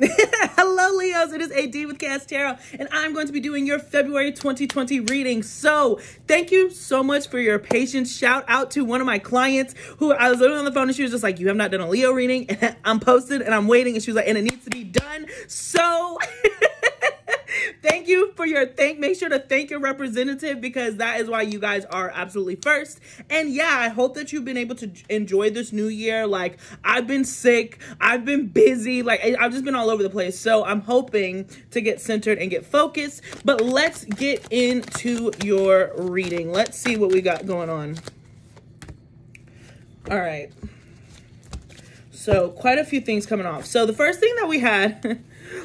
Hello, Leos. It is AD with kayxztarot Tarot, and I'm going to be doing your February 2020 reading. So thank you so much for your patience. Shout out to one of my clients who I was literally on the phone and she was just like, you have not done a Leo reading. And I'm posted and I'm waiting. And she was like, and it needs to be done. So thank you for your make sure to thank your representative, because that is why you guys are absolutely first. And yeah, I hope that you've been able to enjoy this new year. Like, I've been sick, I've been busy, like I've just been all over the place. So I'm hoping to get centered and get focused. But let's get into your reading. Let's see what we got going on. All right. So quite a few things coming off. So the first thing that we had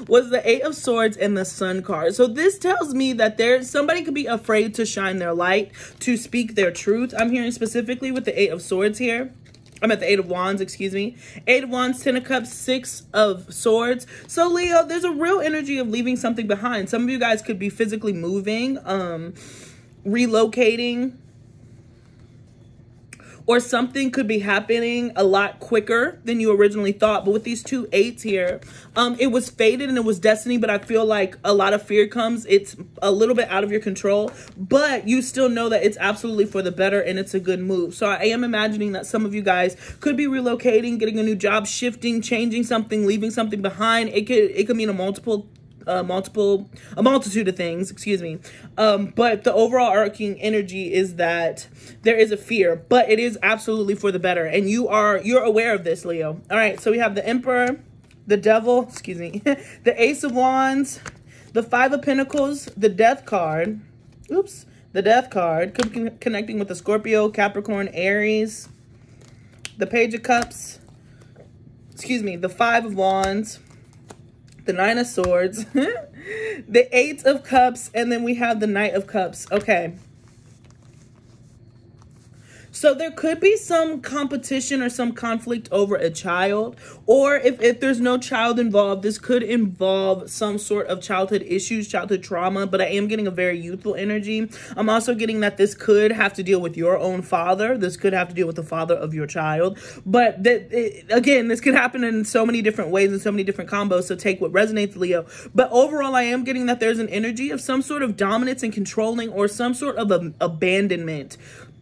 was the 8 of Swords and the Sun card. So this tells me that somebody could be afraid to shine their light, to speak their truth. I'm hearing specifically with the 8 of Swords here. I'm at the 8 of Wands, excuse me. 8 of Wands, 10 of Cups, 6 of Swords. So Leo, there's a real energy of leaving something behind. Some of you guys could be physically moving, relocating, or something could be happening a lot quicker than you originally thought. But with these 2 8s here, it was fated and it was destiny, but I feel like a lot of fear comes. It's a little bit out of your control, but you still know that it's absolutely for the better and it's a good move. So I am imagining that some of you guys could be relocating, getting a new job, shifting, changing something, leaving something behind. It could mean a multitude of things, excuse me. But the overall arcing energy is that there is a fear, but it is absolutely for the better. And you're aware of this, Leo. All right. So we have the Emperor, the Devil, excuse me, the Ace of Wands, the 5 of Pentacles, the Death card. Oops. The Death card could be connecting with the Scorpio, Capricorn, Aries, the Page of Cups, excuse me, the 5 of Wands, the 9 of Swords, the 8 of Cups, and then we have the Knight of Cups. Okay. So there could be some competition or some conflict over a child, or if there's no child involved, this could involve some sort of childhood issues, childhood trauma, but I am getting a very youthful energy. I'm also getting that this could have to deal with your own father. This could have to deal with the father of your child. But again, this could happen in so many different ways and so many different combos, so take what resonates, Leo. But overall, I am getting that there's an energy of some sort of dominance and controlling, or some sort of abandonment.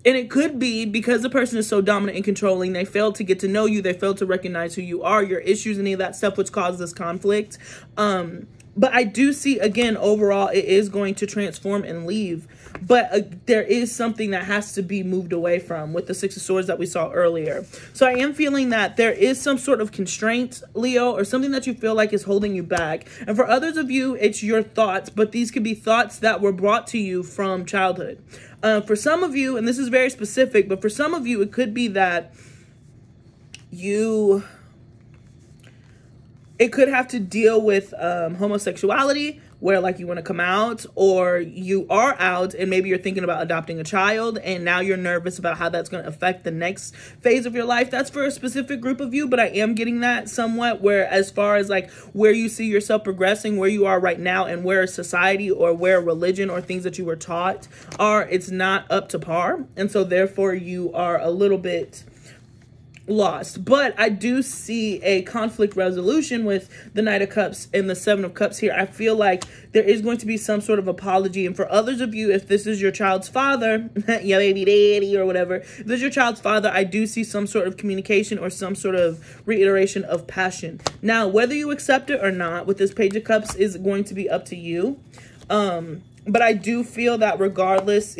And it could be because the person is so dominant and controlling, they failed to get to know you. They failed to recognize who you are, your issues, any of that stuff, which causes this conflict. But I do see, again, overall, it is going to transform and leave. But there is something that has to be moved away from with the 6 of Swords that we saw earlier. So I am feeling that there is some sort of constraint, Leo, or something that you feel like is holding you back. And for others of you, it's your thoughts, but these could be thoughts that were brought to you from childhood. For some of you, and this is very specific, but for some of you, it could be that it could have to deal with homosexuality, where like you want to come out, or you are out and maybe you're thinking about adopting a child and now you're nervous about how that's going to affect the next phase of your life. That's for a specific group of you, but I am getting that somewhat, where as far as like where you see yourself progressing, where you are right now, and where society or where religion or things that you were taught are, it's not up to par. And so therefore you are a little bit lost. But I do see a conflict resolution with the Knight of Cups and the 7 of Cups here. I feel like there is going to be some sort of apology. And for others of you, if this is your child's father, your baby daddy or whatever, if this is your child's father, I do see some sort of communication or some sort of reiteration of passion. Now, whether you accept it or not with this Page of Cups is going to be up to you. But I do feel that regardless,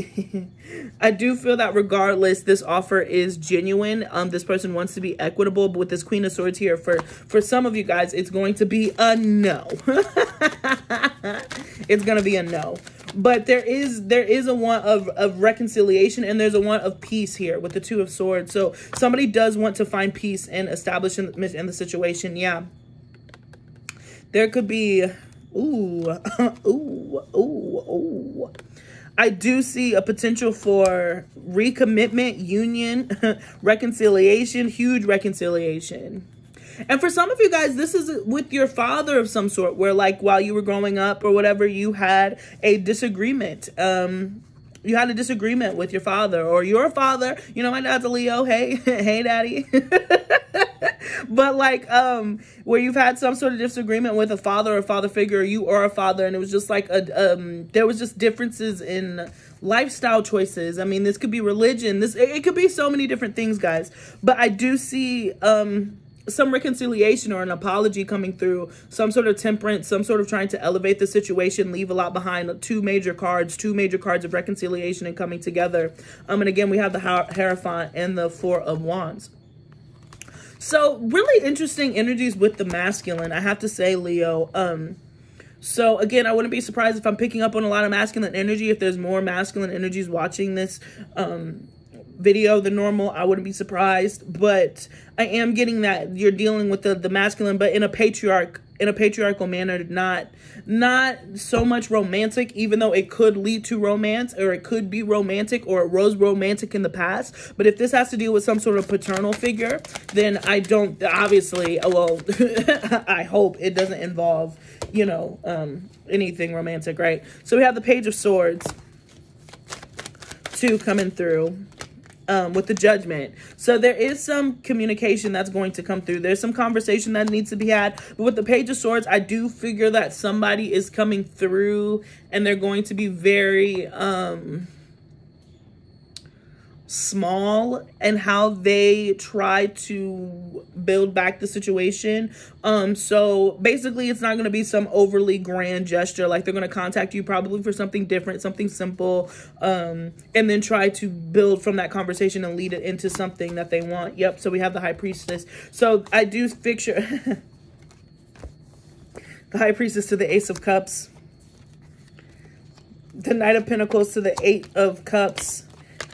this offer is genuine. This person wants to be equitable, but with this Queen of Swords here, for some of you guys, it's going to be a no. It's going to be a no. But there is a want of reconciliation, and there's a want of peace here with the 2 of Swords. So somebody does want to find peace and establish in the situation. Yeah. There could be... Ooh. I do see a potential for recommitment, union, reconciliation, huge reconciliation. And for some of you guys, this is with your father of some sort, where like while you were growing up or whatever, you had a disagreement. You had a disagreement with your father or your father. You know, my dad's a Leo. Hey, hey, daddy. But like, where you've had some sort of disagreement with a father or a father figure, or you are a father, and it was just like there was just differences in lifestyle choices. I mean, this could be religion. It could be so many different things, guys. But I do see some reconciliation or an apology coming through, some sort of temperance, some sort of trying to elevate the situation, leave a lot behind. Two major cards of reconciliation and coming together. And again, we have the Hierophant and the Four of Wands. So really interesting energies with the masculine, I have to say, Leo. So again, I wouldn't be surprised if I'm picking up on a lot of masculine energy. If there's more masculine energies watching this video than normal, I wouldn't be surprised. But I am getting that you're dealing with the masculine, but in a patriarchal manner, not so much romantic, even though it could lead to romance, or it could be romantic, or it was romantic in the past. But if this has to deal with some sort of paternal figure, then I don't, obviously, well, I hope it doesn't involve, you know, anything romantic, right? So we have the Page of Swords, 2 coming through. With the Judgment. So there is some communication that's going to come through. There's some conversation that needs to be had. But with the Page of Swords, I do figure that somebody is coming through and they're going to be very small in how they try to build back the situation. So basically it's not going to be some overly grand gesture. Like, they're going to contact you probably for something different, something simple, and then try to build from that conversation and lead it into something that they want. Yep. So we have the High Priestess. So I do picture the High Priestess to the Ace of Cups, the Knight of Pentacles to the 8 of Cups,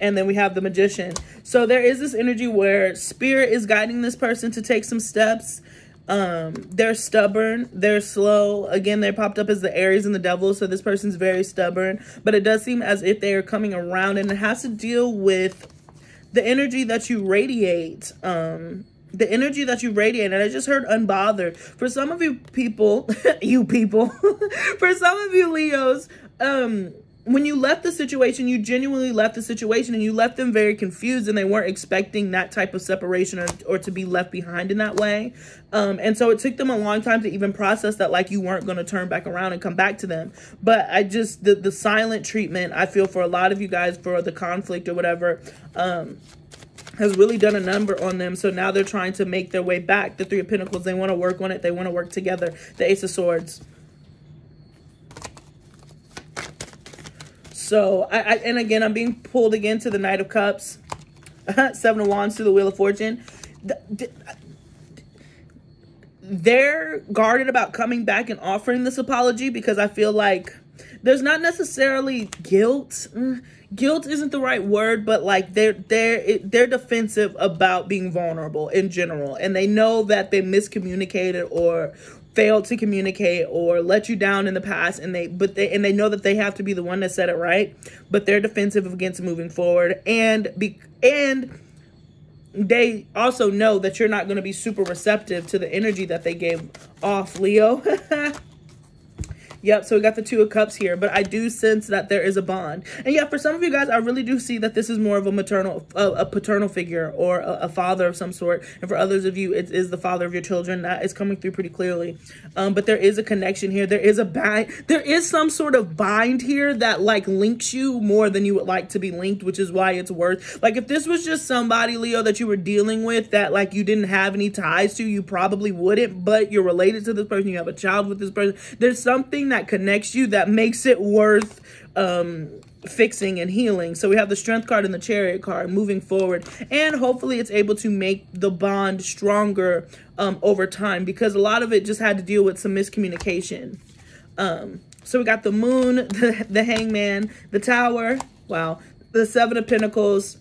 and then we have the Magician. So there is this energy where Spirit is guiding this person to take some steps. They're stubborn. They're slow. Again, they popped up as the Aries and the Devil. So this person's very stubborn. But it does seem as if they are coming around. And it has to deal with the energy that you radiate. The energy that you radiate. And I just heard unbothered. For some of you people, for some of you Leos, when you left the situation, you genuinely left the situation, and you left them very confused, and they weren't expecting that type of separation or to be left behind in that way. And so it took them a long time to even process that, like, you weren't going to turn back around and come back to them. But I just, the silent treatment, I feel, for a lot of you guys, for the conflict or whatever, has really done a number on them. So now they're trying to make their way back. The Three of Pentacles, they want to work on it. They want to work together. The Ace of Swords. So, and again, I'm being pulled again to the Knight of Cups, 7 of Wands to the Wheel of Fortune. They're guarded about coming back and offering this apology, because I feel like there's not necessarily guilt. Guilt isn't the right word, but like they're defensive about being vulnerable in general, and they know that they miscommunicated or failed to communicate or let you down in the past, and they know that they have to be the one that said it right, but they're defensive against moving forward, and they also know that you're not going to be super receptive to the energy that they gave off, Leo. Yep, so we got the Two of Cups here, but I do sense that there is a bond. And yeah, for some of you guys, I really do see that this is more of a paternal figure, or a father of some sort. And for others of you, it is the father of your children. That is coming through pretty clearly. But there is a connection here. There is some sort of bind here that like links you more than you would like to be linked, which is why it's worth, like, if this was just somebody, Leo, that you were dealing with that like you didn't have any ties to, you probably wouldn't, but you're related to this person, you have a child with this person, there's something that connects you that makes it worth fixing and healing. So we have the Strength card and the Chariot card, moving forward, and hopefully it's able to make the bond stronger over time, because a lot of it just had to deal with some miscommunication. So we got the Moon, the Hangman, the Tower, wow, the Seven of Pentacles,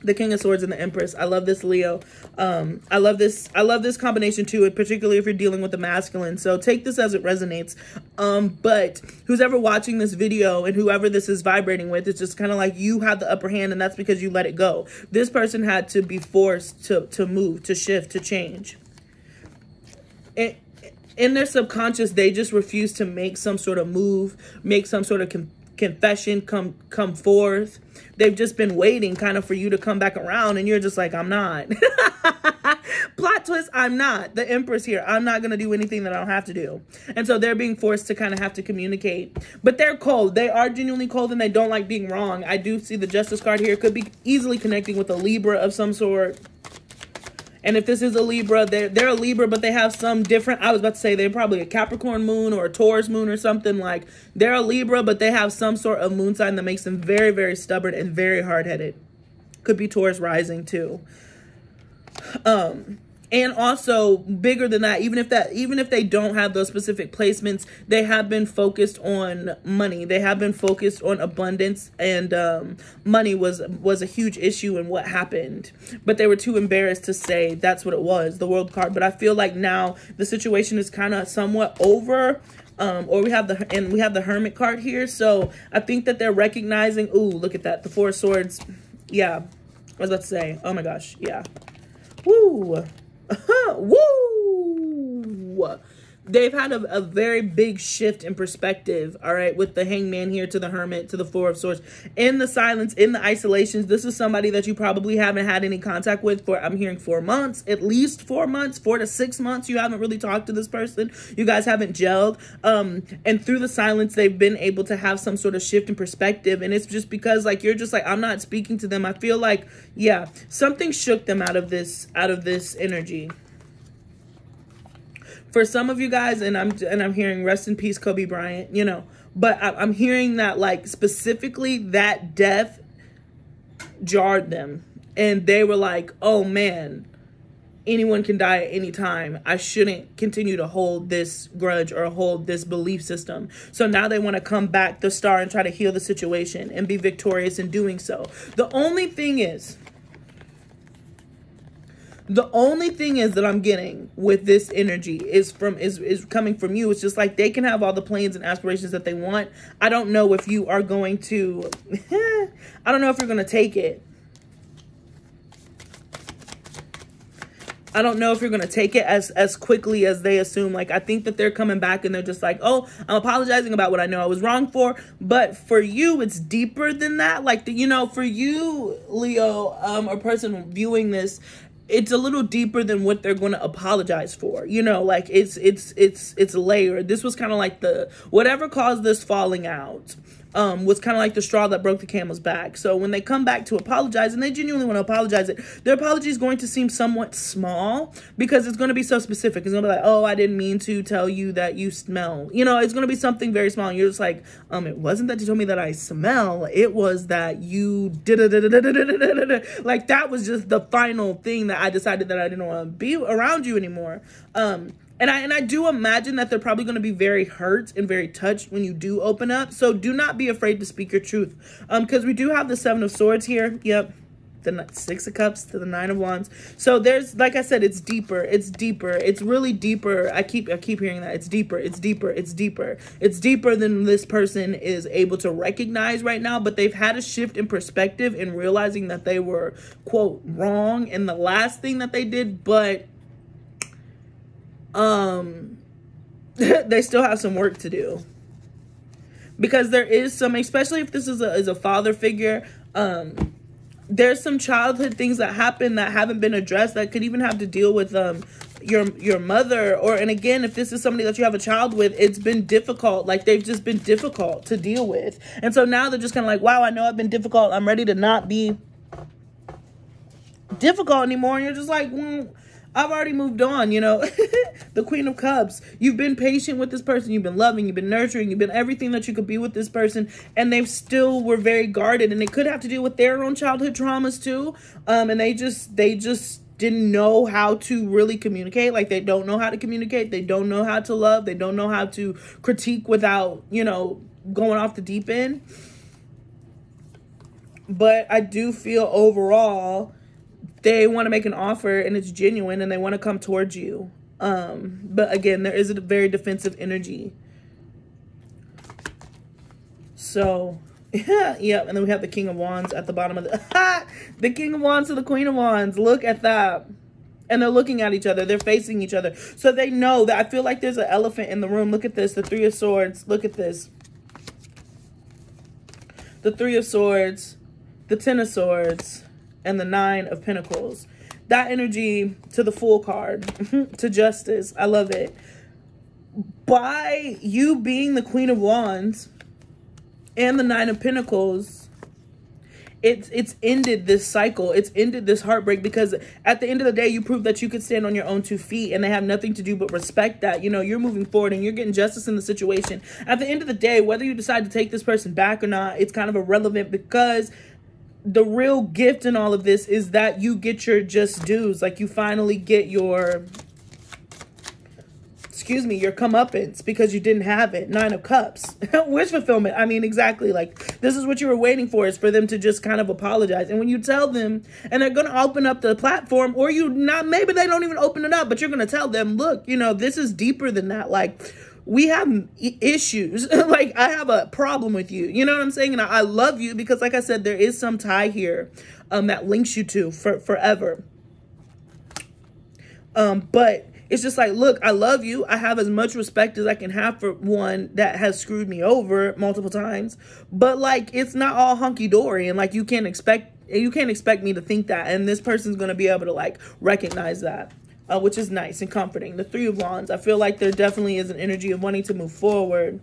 the King of Swords, and the Empress. I love this, Leo. I love this combination too, and particularly if you're dealing with the masculine. So take this as it resonates. But who's ever watching this video and whoever this is vibrating with, it's just kind of like you had the upper hand, and that's because you let it go. This person had to be forced to move, to shift, to change. In their subconscious, they just refuse to make some sort of move, make some sort of confession come forth. They've just been waiting kind of for you to come back around, and you're just like, I'm not. Plot twist, I'm not. The Empress here. I'm not going to do anything that I don't have to do. And so they're being forced to kind of have to communicate. But they're cold. They are genuinely cold, and they don't like being wrong. I do see the Justice card here. Could be easily connecting with a Libra of some sort. And if this is a Libra, they're a Libra, but they have some different, I was about to say they're probably a Capricorn moon or a Taurus moon or something. Like, they're a Libra, but they have some sort of moon sign that makes them very, very stubborn and very hard-headed. Could be Taurus rising too. And also bigger than that, even if they don't have those specific placements, they have been focused on money. They have been focused on abundance, and money was a huge issue in what happened. But they were too embarrassed to say that's what it was, the World card. But I feel like now the situation is kind of somewhat over. Or we have the Hermit card here. So I think that they're recognizing, ooh, look at that, the Four of Swords. Yeah, I was about to say, oh my gosh, yeah. Woo! Woo! They've had a very big shift in perspective, all right, with the Hangman here to the Hermit to the Four of Swords. In the silence, in the isolations, this is somebody that you probably haven't had any contact with for, I'm hearing 4 months, at least 4 months, 4 to 6 months. You haven't really talked to this person. You guys haven't gelled. And through the silence, they've been able to have some sort of shift in perspective. And it's just because, like, you're just like, I'm not speaking to them. I feel like, yeah, something shook them out of this energy. For some of you guys, and I'm hearing rest in peace, Kobe Bryant, you know, but I'm hearing that, like, specifically that death jarred them, and they were like, oh man, anyone can die at any time. I shouldn't continue to hold this grudge or hold this belief system. So now they want to come back the star and try to heal the situation and be victorious in doing so. The only thing is that I'm getting with this energy is coming from you. It's just like they can have all the plans and aspirations that they want. I don't know if you are going to, I don't know if you're going to take it. I don't know if you're going to take it as quickly as they assume. Like, I think that they're coming back and they're just like, oh, I'm apologizing about what I know I was wrong for. But for you, it's deeper than that. Like, you know, for you, Leo, or person viewing this, it's a little deeper than what they're going to apologize for. You know, like, it's layered. This was kind of like whatever caused this falling out was kind of like the straw that broke the camel's back. So when they come back to apologize, and they genuinely want to apologize, their apology is going to seem somewhat small because it's going to be so specific. It's going to be like, oh, I didn't mean to tell you that you smell. You know, it's going to be something very small. And you're just like, it wasn't that you told me that I smell. It was that you did it. Like, that was just the final thing that I decided that I didn't want to be around you anymore. And I do imagine that they're probably going to be very hurt and very touched when you do open up. So do not be afraid to speak your truth. Because we do have the Seven of Swords here. Yep. The Six of Cups to the Nine of Wands. So there's, like I said, it's deeper. It's deeper. It's really deeper. I keep hearing that. It's deeper. It's deeper. It's deeper. It's deeper than this person is able to recognize right now. But they've had a shift in perspective in realizing that they were, quote, wrong in the last thing that they did. But they still have some work to do, because there is some, especially if this is a father figure, there's some childhood things that happen that haven't been addressed that could even have to deal with your mother. And again, if this is somebody that you have a child with, it's been difficult. Like, they've just been difficult to deal with. And so now they're just kind of like, wow, I know I've been difficult. I'm ready to not be difficult anymore. And you're just like, I've already moved on, you know. The Queen of Cups. You've been patient with this person. You've been loving. You've been nurturing. You've been everything that you could be with this person. And they still were very guarded. And it could have to do with their own childhood traumas too. And they just didn't know how to really communicate. Like, they don't know how to communicate. They don't know how to love. They don't know how to critique without, you know, going off the deep end. But I do feel overall they want to make an offer, and it's genuine, and they want to come towards you. But again, there is a very defensive energy. So, yeah. And then we have the King of Wands at the bottom of the King of Wands to the Queen of Wands. Look at that. And they're looking at each other. They're facing each other. So they know that, I feel like there's an elephant in the room. Look at this. The Three of Swords. Look at this. the Three of Swords, the Ten of Swords, and the Nine of Pentacles. That energy to the Fool card, to Justice. I love it. By you being the Queen of Wands and the Nine of Pentacles, it's ended this cycle. It's ended this heartbreak, because at the end of the day, you prove that you could stand on your own 2 feet, and they have nothing to do but respect that. You know, you're moving forward and you're getting justice in the situation. At the end of the day, whether you decide to take this person back or not, it's kind of irrelevant, because the real gift in all of this is that you get your just dues. Like, you finally get your, your comeuppance, because you didn't have it. Nine of Cups. Wish fulfillment. I mean, exactly. Like, this is what you were waiting for, is for them to just kind of apologize. And when you tell them, and they're going to open up the platform, or maybe they don't even open it up, but you're going to tell them, look, you know, this is deeper than that. Like, we have issues. Like, I have a problem with you. You know what I'm saying? And I love you, because like I said, there is some tie here that links you to forever. But it's just like, look, I love you. I have as much respect as I can have for one that has screwed me over multiple times. But like, it's not all hunky dory, and like, you can't expect me to think that. And this person's going to be able to like recognize that, which is nice and comforting. The Three of Wands. I feel like there definitely is an energy of wanting to move forward.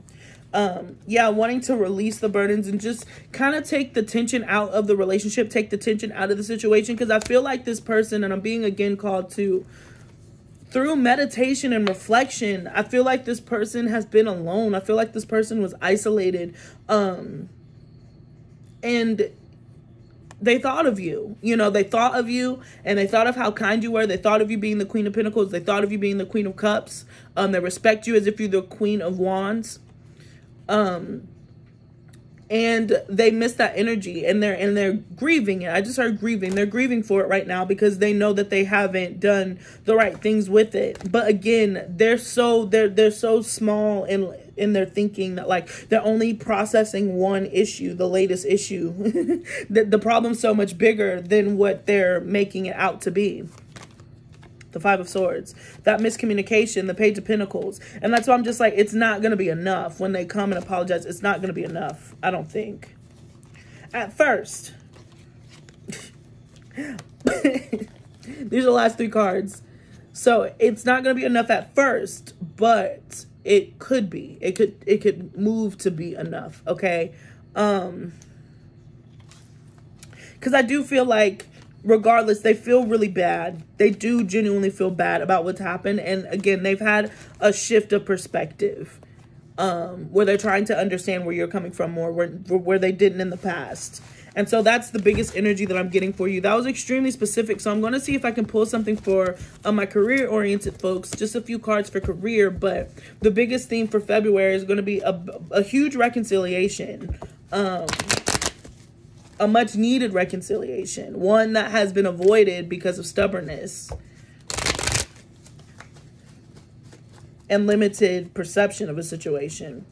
Yeah, wanting to release the burdens and just kind of take the tension out of the relationship, take the tension out of the situation. Because I feel like this person, and I'm being again called to, through meditation and reflection, I feel like this person has been alone. I feel like this person was isolated. And they thought of you. You know, they thought of you, and they thought of how kind you were. They thought of you being the Queen of Pentacles. They thought of you being the Queen of Cups. They respect you as if you're the Queen of Wands. And they miss that energy, and they're grieving it. I just heard grieving. They're grieving for it right now, because they know that they haven't done the right things with it. But again, they're so small in their thinking that like they're only processing one issue, the latest issue. The problem's so much bigger than what they're making it out to be. The Five of Swords, that miscommunication, the Page of Pentacles. And that's why I'm just like, it's not going to be enough when they come and apologize. It's not going to be enough, I don't think. At first. These are the last 3 cards. So it's not going to be enough at first, but it could be. It could move to be enough, okay? Because I do feel like, regardless, they feel really bad. They do genuinely feel bad about what's happened. And again, they've had a shift of perspective, where they're trying to understand where you're coming from more, where they didn't in the past. And so that's the biggest energy that I'm getting for you. That was extremely specific. So I'm going to see if I can pull something for my career-oriented folks. Just a few cards for career. But the biggest theme for February is going to be a huge reconciliation. A much needed reconciliation, one that has been avoided because of stubbornness and limited perception of a situation.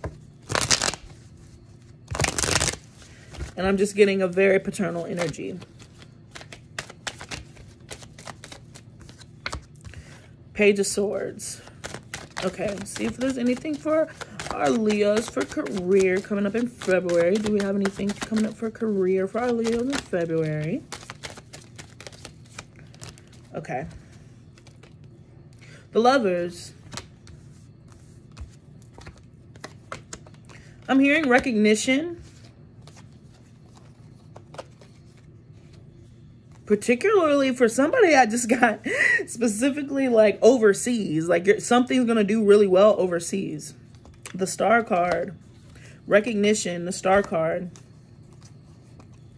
And I'm just getting a very paternal energy. Page of Swords. Okay, let's see if there's anything for our Leos for career coming up in February. Do we have anything coming up for career for our Leos in February? Okay. The Lovers. I'm hearing recognition. Particularly for somebody I just got specifically like overseas. Like something's going to do really well overseas. The Star card. Recognition. The Star card.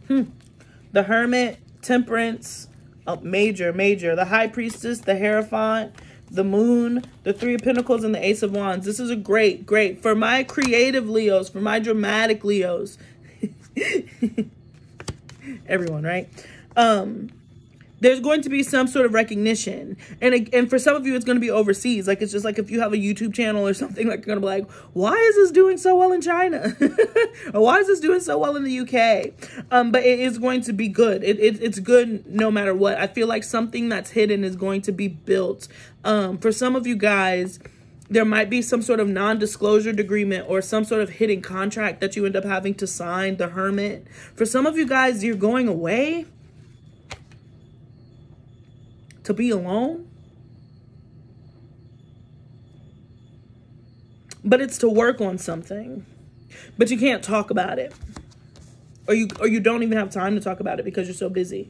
The Hermit. Temperance. Major. The High Priestess. The Hierophant. The Moon. The Three of Pentacles. And the Ace of Wands. This is a great. For my creative Leos. For my dramatic Leos. Everyone, right? There's going to be some sort of recognition. And for some of you, it's going to be overseas. Like, it's just like if you have a YouTube channel or something, like, you're going to be like, why is this doing so well in China? Or why is this doing so well in the UK? But it is going to be good. It's good no matter what. I feel like something that's hidden is going to be built. For some of you guys, There might be some sort of non-disclosure agreement or some sort of hidden contract that you end up having to sign, the Hermit. For some of you guys, you're going away to be alone. But it's to work on something. But you can't talk about it. Or you don't even have time to talk about it because you're so busy.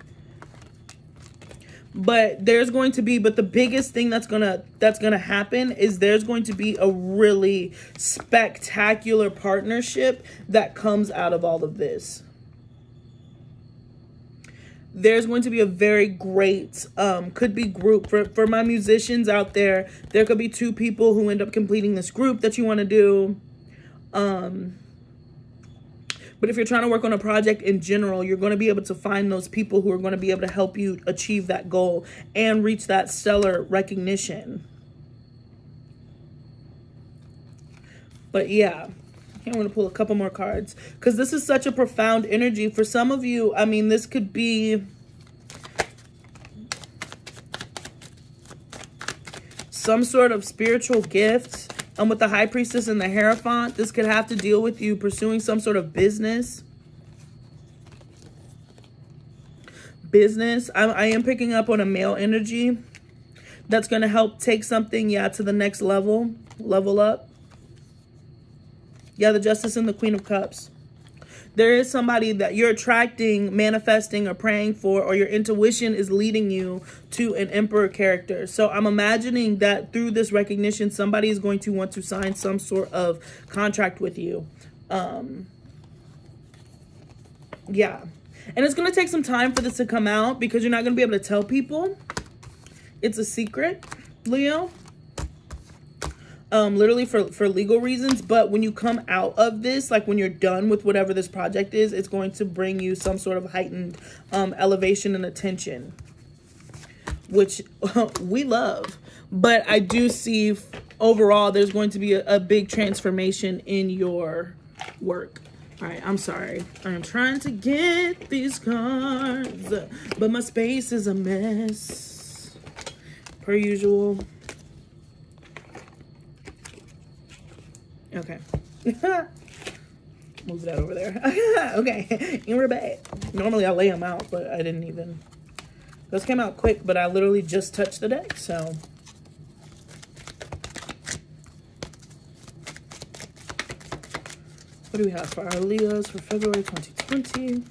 But there's going to be, but the biggest thing that's gonna happen is there's going to be a really spectacular partnership that comes out of all of this. There's going to be a very great, could be group. For my musicians out there, there could be 2 people who end up completing this group that you want to do. But if you're trying to work on a project in general, you're going to be able to find those people who are going to be able to help you achieve that goal and reach that stellar recognition. But yeah, I'm going to pull a couple more cards because this is such a profound energy. For some of you, I mean, this could be some sort of spiritual gift. With the High Priestess and the Hierophant, this could have to deal with you pursuing some sort of business. I am picking up on a male energy that's going to help take something, yeah, to the next level. Level up. Yeah, the Justice and the Queen of Cups. There is somebody that you're attracting, manifesting, or praying for, or your intuition is leading you to an Emperor character. So I'm imagining that through this recognition, somebody is going to want to sign some sort of contract with you. Yeah. And it's going to take some time for this to come out because you're not going to be able to tell people. It's a secret, Leo. Literally for legal reasons. But when you come out of this, like when you're done with whatever this project is, it's going to bring you some sort of heightened elevation and attention, which we love. But I do see overall there's going to be a big transformation in your work. All right, I'm sorry. I'm trying to get these cards, but my space is a mess, per usual. Okay. Move that over there. Okay. And we're back. Normally I lay them out, but I didn't even. Those came out quick, but I literally just touched the deck, so. What do we have for our Leos for February 2020?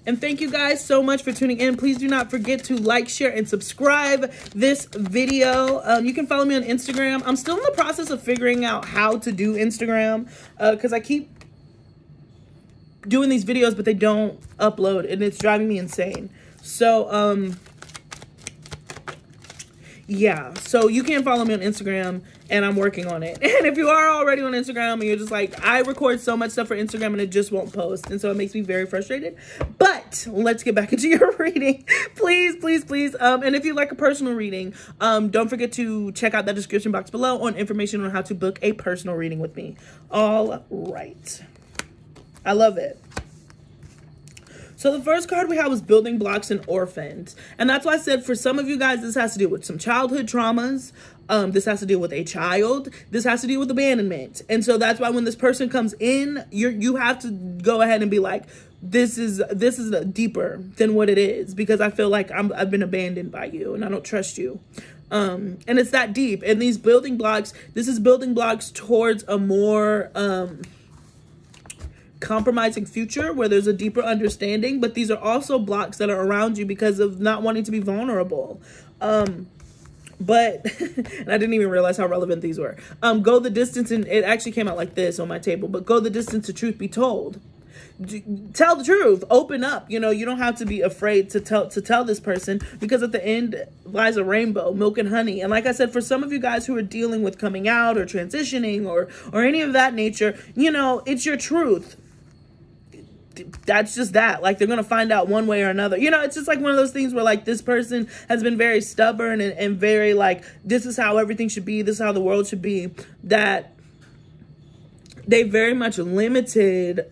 And thank you guys so much for tuning in. Please do not forget to like, share, and subscribe this video. You can follow me on Instagram. I'm still in the process of figuring out how to do Instagram because I keep doing these videos, but they don't upload, and it's driving me insane. So, yeah. So you can follow me on Instagram, and I'm working on it. And if you are already on Instagram and you're just like, I record so much stuff for Instagram and it just won't post. And so it makes me very frustrated. But let's get back into your reading. Please, please, please. And if you'd like a personal reading, don't forget to check out the description box below on information on how to book a personal reading with me. All right. I love it. So the first card we have was Building Blocks and Orphans. And that's why I said for some of you guys, this has to do with some childhood traumas. This has to deal with a child. This has to deal with abandonment. And so that's why when this person comes in, you have to go ahead and be like, this is deeper than what it is, because I feel like I've been abandoned by you and I don't trust you. And it's that deep. And these building blocks, this is building blocks towards a more compromising future where there's a deeper understanding, but these are also blocks that are around you because of not wanting to be vulnerable. But and I didn't even realize how relevant these were. Go the distance, and it actually came out like this on my table, but go the distance to truth be told. Tell the truth, open up. You know, you don't have to be afraid to tell this person, because at the end lies a rainbow, milk and honey. And like I said, for some of you guys who are dealing with coming out or transitioning or any of that nature, you know, it's your truth. That's just that. Like, they're gonna find out one way or another. You know, it's just like one of those things where like this person has been very stubborn and very like, this is how everything should be, this is how the world should be, that they very much limited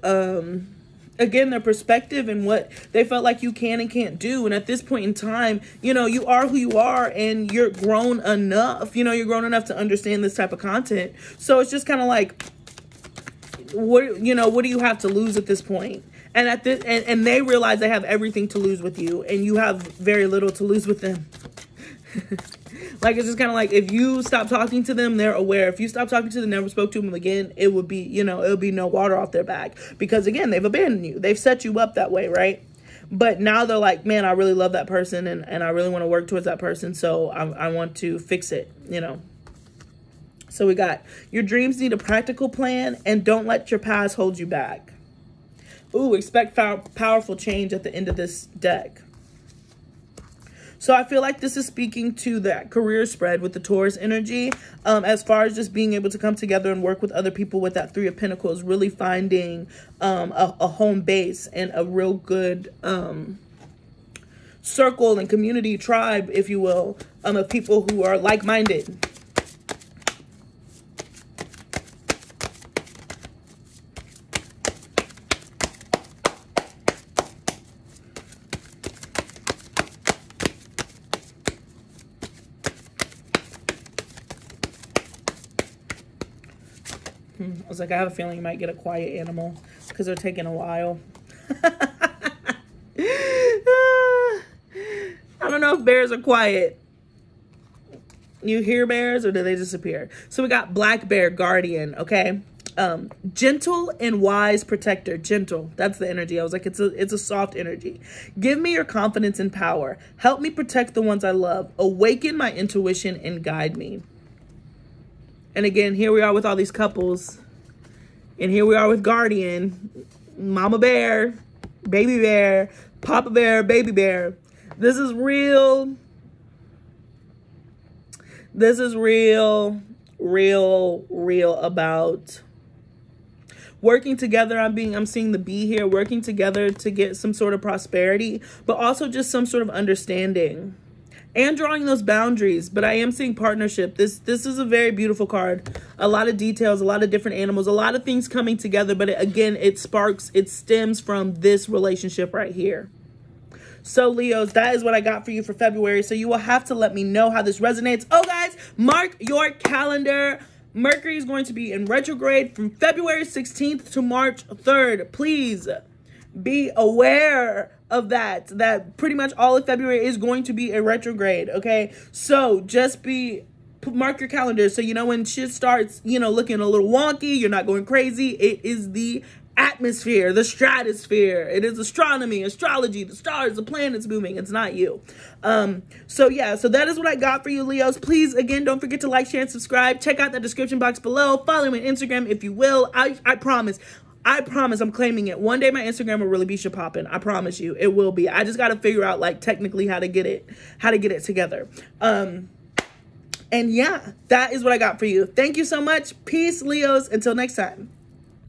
again, their perspective and what they felt like you can and can't do. And at this point in time, you know, you are who you are and you're grown enough, you know, you're grown enough to understand this type of content. So it's just kind of like, what, you know, what do you have to lose at this point? And at this, and they realize they have everything to lose with you and you have very little to lose with them. Like, it's just kind of like, if you stop talking to them, they're aware. If you stop talking to them, never spoke to them again, it would be, you know, it would be no water off their back. Because, again, they've abandoned you. They've set you up that way, right? But now they're like, man, I really love that person, and I really want to work towards that person, so I want to fix it, you know. So we got, your dreams need a practical plan, and don't let your past hold you back. Ooh, expect powerful change at the end of this deck. So I feel like this is speaking to that career spread with the Taurus energy, as far as just being able to come together and work with other people with that Three of Pentacles, really finding a home base and a real good circle and community, tribe, if you will, of people who are like-minded. I was like, I have a feeling you might get a quiet animal because they're taking a while. I don't know if bears are quiet. You hear bears or do they disappear? So we got black bear guardian, okay? Gentle and wise protector. Gentle, that's the energy. I was like, it's a soft energy. Give me your confidence and power. Help me protect the ones I love. Awaken my intuition and guide me. And again, here we are with all these couples. And here we are with guardian, mama bear, baby bear, papa bear, baby bear. This is real. This is real about working together. I'm seeing the bee here, working together to get some sort of prosperity, but also just some sort of understanding. And drawing those boundaries, but I am seeing partnership. This is a very beautiful card. A lot of details, a lot of different animals, a lot of things coming together. But again, it stems from this relationship right here. So Leos, that is what I got for you for February. So you will have to let me know how this resonates. Oh guys, mark your calendar. Mercury is going to be in retrograde from February 16th to March 3rd. Please be aware of that pretty much all of February is going to be a retrograde, okay? So just mark your calendar so you know when shit starts, you know, looking a little wonky, you're not going crazy. It is the atmosphere, the stratosphere. It is astronomy, astrology, the stars, the planets moving. It's not you. So yeah, so that is what I got for you, Leos. Please, again, don't forget to like, share, and subscribe. Check out the description box below. Follow me on Instagram if you will. I promise, I'm claiming it. One day my Instagram will really be shapopping. I promise you, it will be. I just got to figure out, like, technically how to get it together. And yeah, that is what I got for you. Thank you so much. Peace, Leos. Until next time.